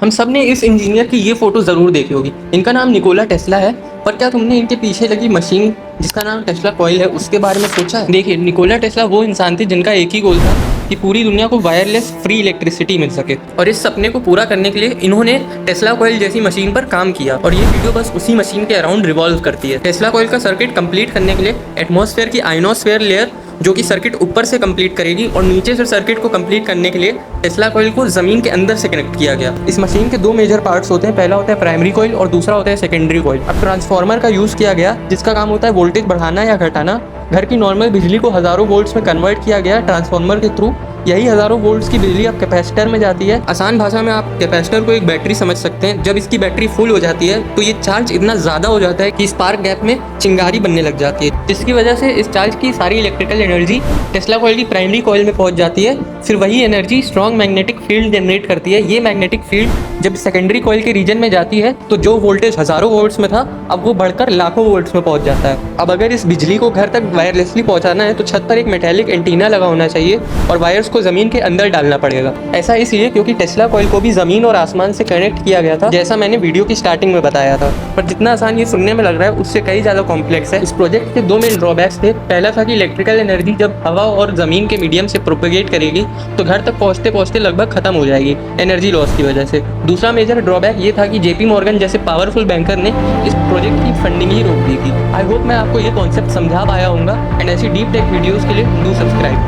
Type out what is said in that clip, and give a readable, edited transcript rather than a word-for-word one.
हम सब ने इस इंजीनियर की ये फोटो ज़रूर देखी होगी। इनका नाम निकोला टेस्ला है। पर क्या तुमने इनके पीछे लगी मशीन जिसका नाम टेस्ला कॉइल है उसके बारे में सोचा है? देखिए, निकोला टेस्ला वो इंसान थे जिनका एक ही गोल था कि पूरी दुनिया को वायरलेस फ्री इलेक्ट्रिसिटी मिल सके, और इस सपने को पूरा करने के लिए इन्होंने टेस्ला कॉइल जैसी मशीन पर काम किया। और ये वीडियो बस उसी मशीन के अराउंड रिवॉल्व करती है। टेस्ला कॉइल का सर्किट कंप्लीट करने के लिए एटमॉस्फेयर की आयनोस्फेयर लेयर जो कि सर्किट ऊपर से कंप्लीट करेगी, और नीचे से सर्किट को कंप्लीट करने के लिए टेस्ला कॉइल को ज़मीन के अंदर से कनेक्ट किया गया। इस मशीन के दो मेजर पार्ट्स होते हैं। पहला होता है प्राइमरी कॉइल और दूसरा होता है सेकेंडरी कॉइल। अब ट्रांसफार्मर का यूज़ किया गया जिसका काम होता है वोल्टेज बढ़ाना या घटाना। घर की नॉर्मल बिजली को हज़ारों वोल्ट्स में कन्वर्ट किया गया ट्रांसफार्मर के थ्रू। यही हज़ारों वोल्ट्स की बिजली अब कैपेसिटर में जाती है। आसान भाषा में आप कैपेसिटर को एक बैटरी समझ सकते हैं। जब इसकी बैटरी फुल हो जाती है तो ये चार्ज इतना ज़्यादा हो जाता है कि स्पार्क गैप में चिंगारी बनने लग जाती है, जिसकी वजह से इस चार्ज की सारी इलेक्ट्रिकल एनर्जी टेस्ला कॉइल की प्राइमरी कॉइल में पहुंच जाती है। फिर वही energy strong magnetic field generate करती है। ये मैग्नेटिक फील्ड जब सेकेंडरी कॉइल के रीजन में जाती है तो जो वोल्टेज हज़ारों वोल्ट्स में था अब वो बढ़कर लाखों वोल्ट्स में पहुंच जाता है। अब अगर इस बिजली को घर तक वायरलेसली पहुंचाना है तो छत पर एक मेटेलिक एंटीना लगा होना चाहिए और वायर्स को ज़मीन के अंदर डालना पड़ेगा। ऐसा इसलिए क्योंकि टेस्ला कॉइल को भी ज़मीन और आसमान से कनेक्ट किया गया था, जैसा मैंने वीडियो की स्टार्टिंग में बताया था। पर जितना आसान ये सुनने में लग रहा है उससे कई ज़्यादा कॉम्प्लेक्स है। इस प्रोजेक्ट के दो मेन ड्रॉबैक्स थे। पहला था कि इलेक्ट्रिकल एनर्जी जब हवा और ज़मीन के मीडियम से प्रोपेगेट करेगी तो घर तक पहुँचते पहुँचते लगभग खत्म हो जाएगी एनर्जी लॉस की वजह से। दूसरा मेजर ड्रॉबैक ये था कि JP मॉर्गन जैसे पावरफुल बैंकर ने इस प्रोजेक्ट की फंडिंग ही रोक दी थी। आई होप मैं आपको ये कॉन्सेप्ट समझा पाया हूँगा। एंड ऐसी डीप टेक वीडियोज़ के लिए डू सब्सक्राइब।